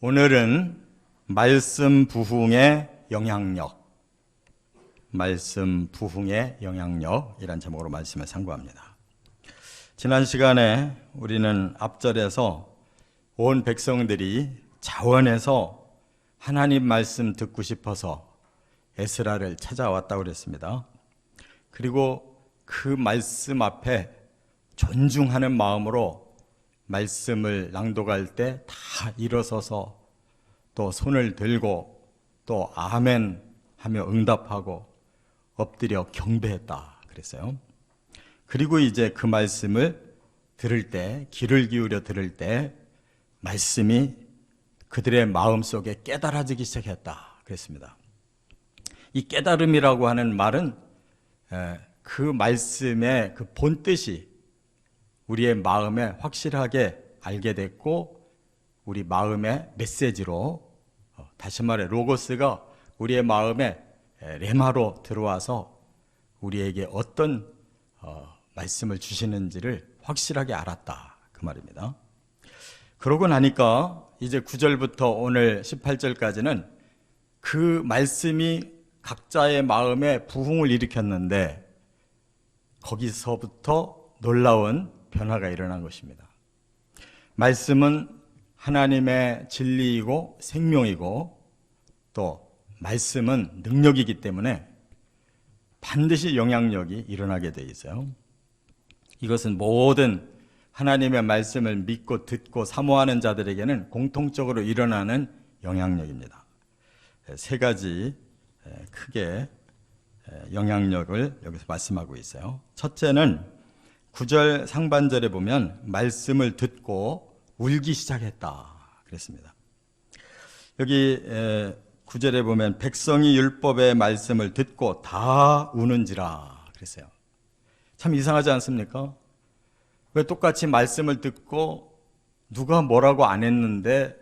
오늘은 말씀 부흥의 영향력이란 제목으로 말씀을 상고합니다. 지난 시간에 우리는 앞절에서 온 백성들이 자원해서 하나님 말씀 듣고 싶어서 에스라를 찾아왔다고 그랬습니다. 그리고 그 말씀 앞에 존중하는 마음으로 말씀을 낭독할 때 다 일어서서 또 손을 들고 또 아멘 하며 응답하고 엎드려 경배했다 그랬어요. 그리고 이제 그 말씀을 들을 때, 귀를 기울여 들을 때 말씀이 그들의 마음속에 깨달아지기 시작했다 그랬습니다. 이 깨달음이라고 하는 말은 그 말씀의 그 본뜻이 우리의 마음에 확실하게 알게 됐고, 우리 마음의 메시지로, 다시 말해 로고스가 우리의 마음에 레마로 들어와서 우리에게 어떤 말씀을 주시는지를 확실하게 알았다 그 말입니다. 그러고 나니까 이제 9절부터 오늘 18절까지는 그 말씀이 각자의 마음에 부흥을 일으켰는데 거기서부터 놀라운 변화가 일어난 것입니다. 말씀은 하나님의 진리이고 생명이고 또 말씀은 능력이기 때문에 반드시 영향력이 일어나게 돼 있어요. 이것은 모든 하나님의 말씀을 믿고 듣고 사모하는 자들에게는 공통적으로 일어나는 영향력입니다. 세 가지 크게 영향력을 여기서 말씀하고 있어요. 첫째는 9절 상반절에 보면 말씀을 듣고 울기 시작했다 그랬습니다. 여기 9절에 보면 백성이 율법의 말씀을 듣고 다 우는지라 그랬어요. 참 이상하지 않습니까? 왜 똑같이 말씀을 듣고 누가 뭐라고 안 했는데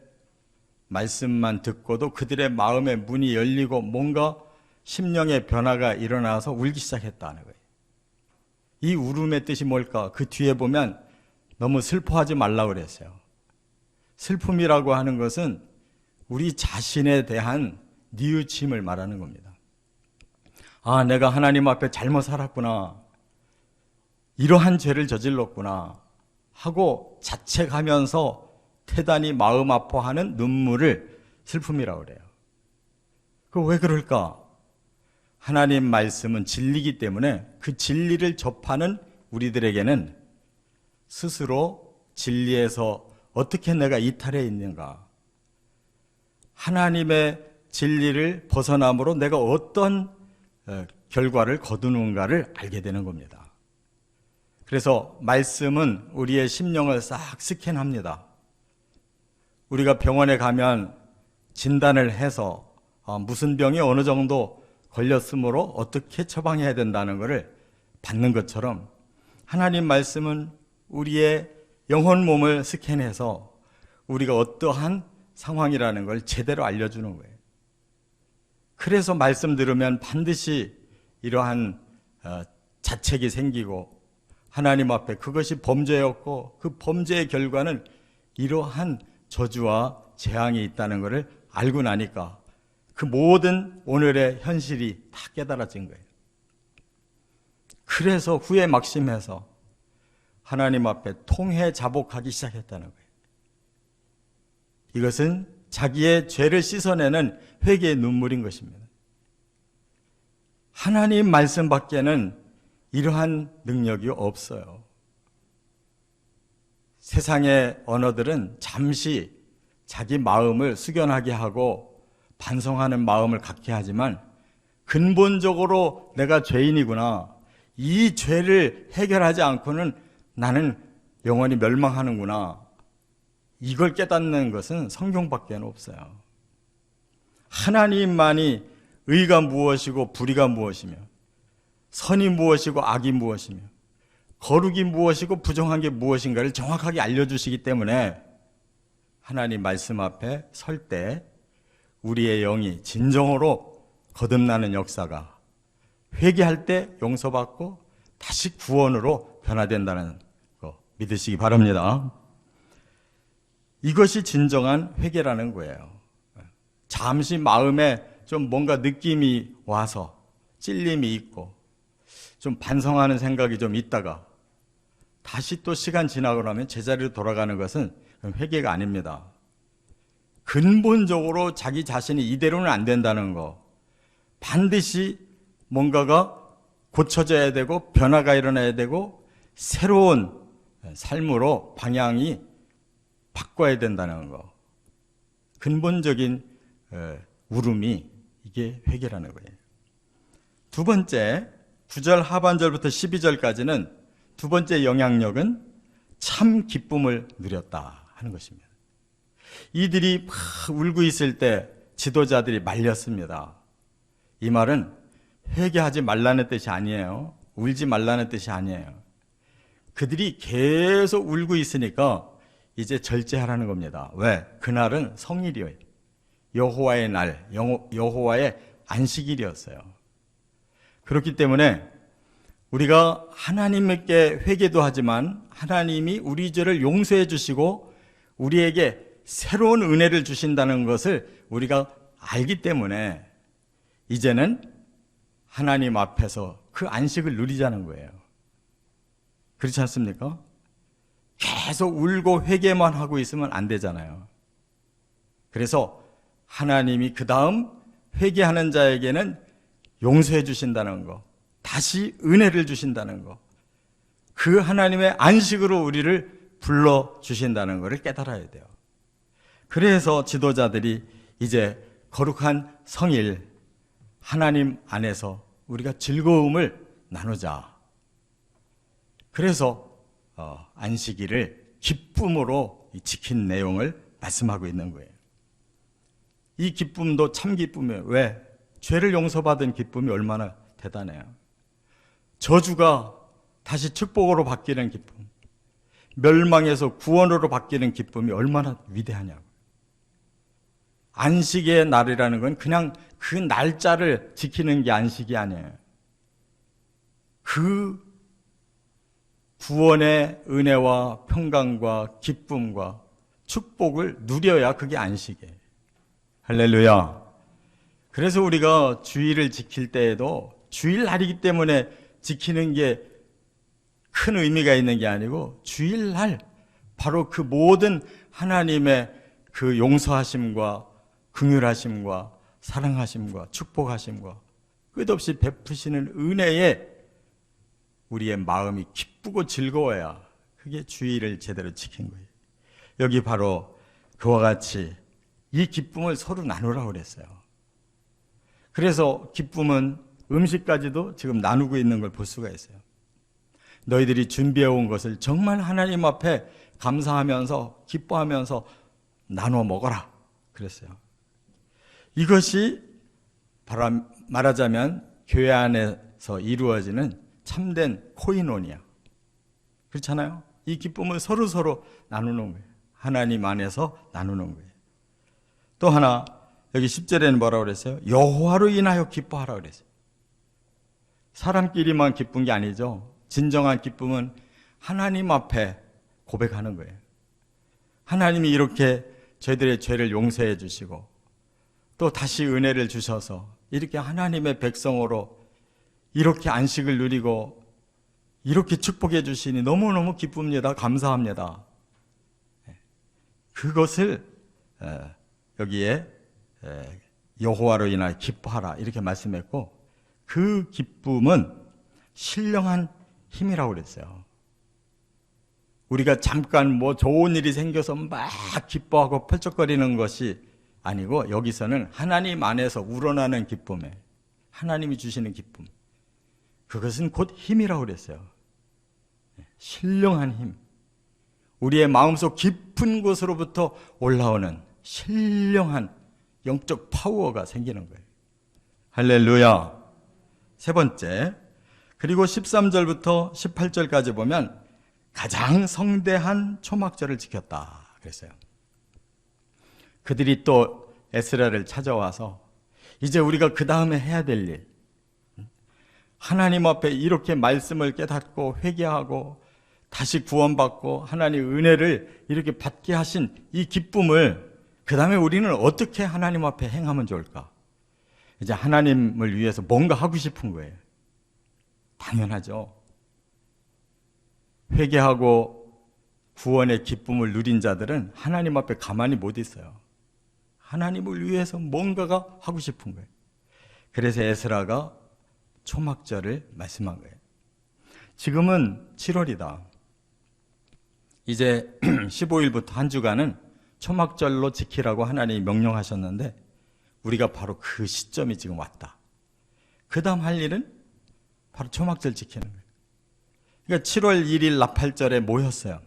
말씀만 듣고도 그들의 마음의 문이 열리고 뭔가 심령의 변화가 일어나서 울기 시작했다는 거예요. 이 울음의 뜻이 뭘까? 그 뒤에 보면 너무 슬퍼하지 말라고 그랬어요. 슬픔이라고 하는 것은 우리 자신에 대한 뉘우침을 말하는 겁니다. 아, 내가 하나님 앞에 잘못 살았구나, 이러한 죄를 저질렀구나 하고 자책하면서 태단히 마음 아파하는 눈물을 슬픔이라고 그래요. 그 왜 그럴까? 하나님 말씀은 진리이기 때문에 그 진리를 접하는 우리들에게는 스스로 진리에서 어떻게 내가 이탈해 있는가, 하나님의 진리를 벗어남으로 내가 어떤 결과를 거두는가를 알게 되는 겁니다. 그래서 말씀은 우리의 심령을 싹 스캔합니다. 우리가 병원에 가면 진단을 해서 무슨 병이 어느 정도 걸렸으므로 어떻게 처방해야 된다는 것을 받는 것처럼 하나님 말씀은 우리의 영혼 몸을 스캔해서 우리가 어떠한 상황이라는 걸 제대로 알려주는 거예요. 그래서 말씀 들으면 반드시 이러한 자책이 생기고 하나님 앞에 그것이 범죄였고 그 범죄의 결과는 이러한 저주와 재앙이 있다는 것을 알고 나니까 그 모든 오늘의 현실이 다 깨달아진 거예요. 그래서 후에 막심해서 하나님 앞에 통회 자복하기 시작했다는 거예요. 이것은 자기의 죄를 씻어내는 회개의 눈물인 것입니다. 하나님 말씀 밖에는 이러한 능력이 없어요. 세상의 언어들은 잠시 자기 마음을 숙연하게 하고 반성하는 마음을 갖게 하지만 근본적으로 내가 죄인이구나, 이 죄를 해결하지 않고는 나는 영원히 멸망하는구나, 이걸 깨닫는 것은 성경밖에 없어요. 하나님만이 의가 무엇이고 불의가 무엇이며 선이 무엇이고 악이 무엇이며 거룩이 무엇이고 부정한 게 무엇인가를 정확하게 알려주시기 때문에 하나님 말씀 앞에 설 때 우리의 영이 진정으로 거듭나는 역사가, 회개할 때 용서받고 다시 구원으로 변화된다는 거 믿으시기 바랍니다. 이것이 진정한 회개라는 거예요. 잠시 마음에 좀 뭔가 느낌이 와서 찔림이 있고 좀 반성하는 생각이 좀 있다가 다시 또 시간 지나고 나면 제자리로 돌아가는 것은 회개가 아닙니다. 근본적으로 자기 자신이 이대로는 안 된다는 거, 반드시 뭔가가 고쳐져야 되고 변화가 일어나야 되고 새로운 삶으로 방향이 바꿔야 된다는 거, 근본적인 울음이 이게 회개라는 거예요. 두 번째, 9절 하반절부터 12절까지는 두 번째 영향력은 참 기쁨을 누렸다 하는 것입니다. 이들이 막 울고 있을 때 지도자들이 말렸습니다. 이 말은 회개하지 말라는 뜻이 아니에요. 울지 말라는 뜻이 아니에요. 그들이 계속 울고 있으니까 이제 절제하라는 겁니다. 왜? 그날은 성일이에요. 여호와의 날, 여호와의 안식일이었어요. 그렇기 때문에 우리가 하나님께 회개도 하지만 하나님이 우리 죄를 용서해 주시고 우리에게 새로운 은혜를 주신다는 것을 우리가 알기 때문에 이제는 하나님 앞에서 그 안식을 누리자는 거예요. 그렇지 않습니까? 계속 울고 회개만 하고 있으면 안 되잖아요. 그래서 하나님이 그 다음 회개하는 자에게는 용서해 주신다는 거, 다시 은혜를 주신다는 거, 그 하나님의 안식으로 우리를 불러주신다는 것을 깨달아야 돼요. 그래서 지도자들이 이제 거룩한 성일, 하나님 안에서 우리가 즐거움을 나누자. 그래서 안식일을 기쁨으로 지킨 내용을 말씀하고 있는 거예요. 이 기쁨도 참 기쁨이에요. 왜? 죄를 용서받은 기쁨이 얼마나 대단해요. 저주가 다시 축복으로 바뀌는 기쁨, 멸망에서 구원으로 바뀌는 기쁨이 얼마나 위대하냐고. 안식의 날이라는 건 그냥 그 날짜를 지키는 게 안식이 아니에요. 그 구원의 은혜와 평강과 기쁨과 축복을 누려야 그게 안식이에요. 할렐루야. 그래서 우리가 주일을 지킬 때에도 주일날이기 때문에 지키는 게 큰 의미가 있는 게 아니고 주일날 바로 그 모든 하나님의 그 용서하심과 긍휼하심과 사랑하심과 축복하심과 끝없이 베푸시는 은혜에 우리의 마음이 기쁘고 즐거워야 그게 주일을 제대로 지킨 거예요. 여기 바로 그와 같이 이 기쁨을 서로 나누라고 그랬어요. 그래서 기쁨은 음식까지도 지금 나누고 있는 걸 볼 수가 있어요. 너희들이 준비해온 것을 정말 하나님 앞에 감사하면서 기뻐하면서 나눠 먹어라 그랬어요. 이것이 말하자면 교회 안에서 이루어지는 참된 코이노니아. 그렇잖아요? 이 기쁨을 서로 나누는 거예요. 하나님 안에서 나누는 거예요. 또 하나 여기 10절에는 뭐라고 그랬어요? 여호와로 인하여 기뻐하라 그랬어요. 사람끼리만 기쁜 게 아니죠. 진정한 기쁨은 하나님 앞에 고백하는 거예요. 하나님이 이렇게 저희들의 죄를 용서해 주시고 또 다시 은혜를 주셔서 이렇게 하나님의 백성으로 이렇게 안식을 누리고 이렇게 축복해 주시니 너무너무 기쁩니다. 감사합니다. 그것을 여기에 여호와로 인하여 기뻐하라 이렇게 말씀했고, 그 기쁨은 신령한 힘이라고 그랬어요. 우리가 잠깐 뭐 좋은 일이 생겨서 막 기뻐하고 펄쩍거리는 것이 아니고, 여기서는 하나님 안에서 우러나는 기쁨에 하나님이 주시는 기쁨, 그것은 곧 힘이라고 그랬어요. 신령한 힘, 우리의 마음속 깊은 곳으로부터 올라오는 신령한 영적 파워가 생기는 거예요. 할렐루야. 세 번째, 그리고 13절부터 18절까지 보면 가장 성대한 초막절을 지켰다 그랬어요. 그들이 또 에스라를 찾아와서 이제 우리가 그 다음에 해야 될 일, 하나님 앞에 이렇게 말씀을 깨닫고 회개하고 다시 구원받고 하나님의 은혜를 이렇게 받게 하신 이 기쁨을 그 다음에 우리는 어떻게 하나님 앞에 행하면 좋을까? 이제 하나님을 위해서 뭔가 하고 싶은 거예요. 당연하죠. 회개하고 구원의 기쁨을 누린 자들은 하나님 앞에 가만히 못 있어요. 하나님을 위해서 뭔가가 하고 싶은 거예요. 그래서 에스라가 초막절을 말씀한 거예요. 지금은 7월이다. 이제 15일부터 한 주간은 초막절로 지키라고 하나님이 명령하셨는데 우리가 바로 그 시점이 지금 왔다. 그 다음 할 일은 바로 초막절 지키는 거예요. 그러니까 7월 1일 나팔절에 모였어요.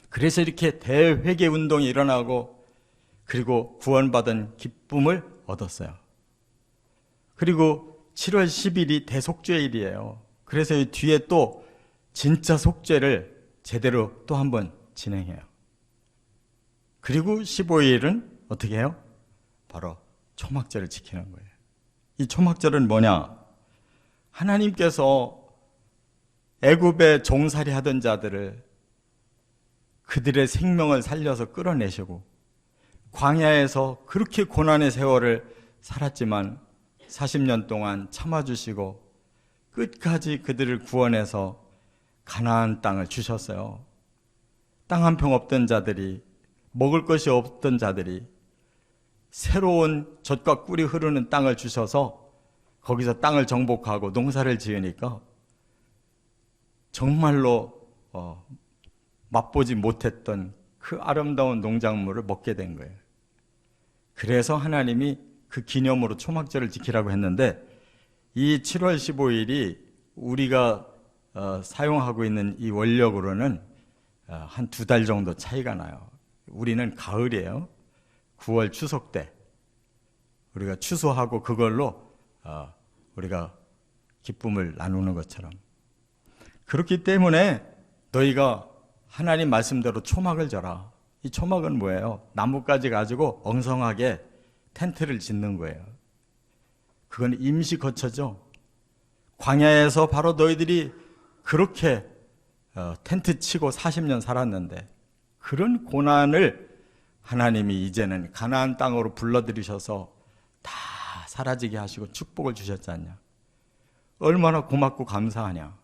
그래서 이렇게 대회개 운동이 일어나고 그리고 구원받은 기쁨을 얻었어요. 그리고 7월 10일이 대속죄일이에요. 그래서 이 뒤에 또 진짜 속죄를 제대로 또 한 번 진행해요. 그리고 15일은 어떻게 해요? 바로 초막절을 지키는 거예요. 이 초막절은 뭐냐? 하나님께서 애굽에 종살이 하던 자들을 그들의 생명을 살려서 끌어내시고 광야에서 그렇게 고난의 세월을 살았지만 40년 동안 참아주시고 끝까지 그들을 구원해서 가나안 땅을 주셨어요. 땅 한 평 없던 자들이, 먹을 것이 없던 자들이 새로운 젖과 꿀이 흐르는 땅을 주셔서 거기서 땅을 정복하고 농사를 지으니까 정말로 맛보지 못했던 그 아름다운 농작물을 먹게 된 거예요. 그래서 하나님이 그 기념으로 초막절을 지키라고 했는데 이 7월 15일이 우리가 사용하고 있는 이 원력으로는 한 2달 정도 차이가 나요. 우리는 가을이에요. 9월 추석 때 우리가 추수하고 그걸로 우리가 기쁨을 나누는 것처럼, 그렇기 때문에 너희가 하나님 말씀대로 초막을 져라. 이 초막은 뭐예요? 나뭇가지 가지고 엉성하게 텐트를 짓는 거예요. 그건 임시 거처죠. 광야에서 바로 너희들이 그렇게 텐트 치고 40년 살았는데 그런 고난을 하나님이 이제는 가나안 땅으로 불러들이셔서 다 사라지게 하시고 축복을 주셨지 않냐. 얼마나 고맙고 감사하냐.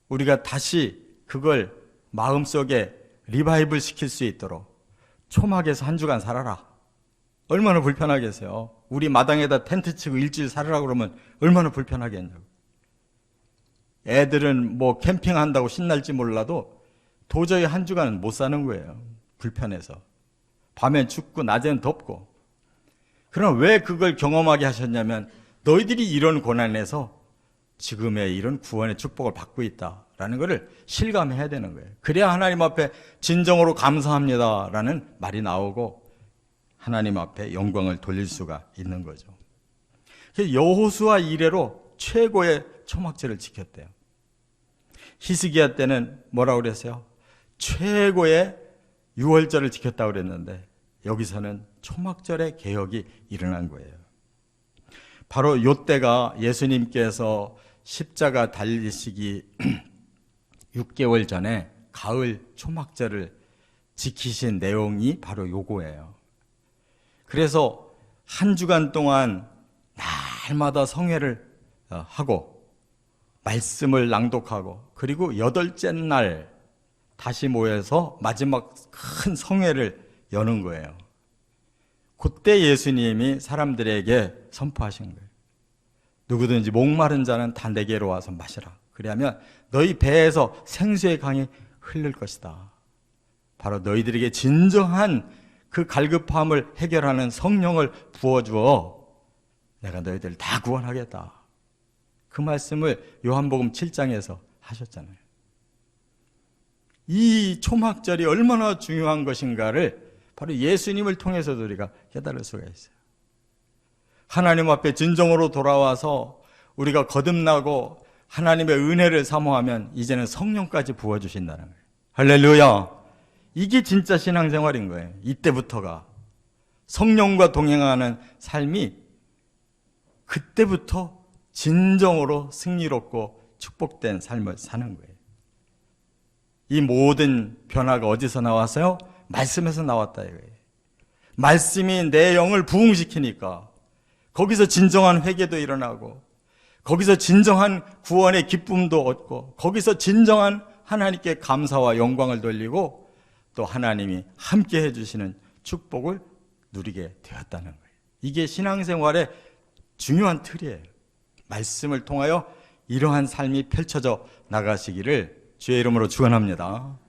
우리가 다시 그걸 마음속에 리바이벌 시킬 수 있도록 초막에서 한 주간 살아라. 얼마나 불편하겠어요. 우리 마당에다 텐트 치고 일주일 살으라고 그러면 얼마나 불편하겠냐고. 애들은 뭐 캠핑한다고 신날지 몰라도 도저히 한 주간은 못 사는 거예요. 불편해서. 밤엔 춥고 낮엔 덥고. 그럼 왜 그걸 경험하게 하셨냐면 너희들이 이런 고난에서 지금의 이런 구원의 축복을 받고 있다라는 것을 실감해야 되는 거예요. 그래야 하나님 앞에 진정으로 감사합니다라는 말이 나오고 하나님 앞에 영광을 돌릴 수가 있는 거죠. 여호수아 이래로 최고의 초막절을 지켰대요. 히스기야 때는 뭐라고 그랬어요? 최고의 유월절을 지켰다고 그랬는데 여기서는 초막절의 개혁이 일어난 거예요. 바로 이때가 예수님께서 십자가 달리시기 6개월 전에 가을 초막절을 지키신 내용이 바로 요거예요. 그래서 한 주간 동안 날마다 성회를 하고 말씀을 낭독하고 그리고 8째 날 다시 모여서 마지막 큰 성회를 여는 거예요. 그때 예수님이 사람들에게 선포하신 거예요. 누구든지 목마른 자는 다 내게로 와서 마시라. 그리하면 너희 배에서 생수의 강이 흐를 것이다. 바로 너희들에게 진정한 그 갈급함을 해결하는 성령을 부어주어 내가 너희들을 다 구원하겠다. 그 말씀을 요한복음 7장에서 하셨잖아요. 이 초막절이 얼마나 중요한 것인가를 바로 예수님을 통해서도 우리가 깨달을 수가 있어요. 하나님 앞에 진정으로 돌아와서 우리가 거듭나고 하나님의 은혜를 사모하면 이제는 성령까지 부어주신다는 거예요. 할렐루야! 이게 진짜 신앙생활인 거예요. 이때부터가. 성령과 동행하는 삶이 그때부터 진정으로 승리롭고 축복된 삶을 사는 거예요. 이 모든 변화가 어디서 나왔어요? 말씀에서 나왔다 이거예요. 말씀이 내 영을 부흥시키니까 거기서 진정한 회개도 일어나고, 거기서 진정한 구원의 기쁨도 얻고, 거기서 진정한 하나님께 감사와 영광을 돌리고, 또 하나님이 함께 해주시는 축복을 누리게 되었다는 거예요. 이게 신앙생활의 중요한 틀이에요. 말씀을 통하여 이러한 삶이 펼쳐져 나가시기를 주의 이름으로 축원합니다.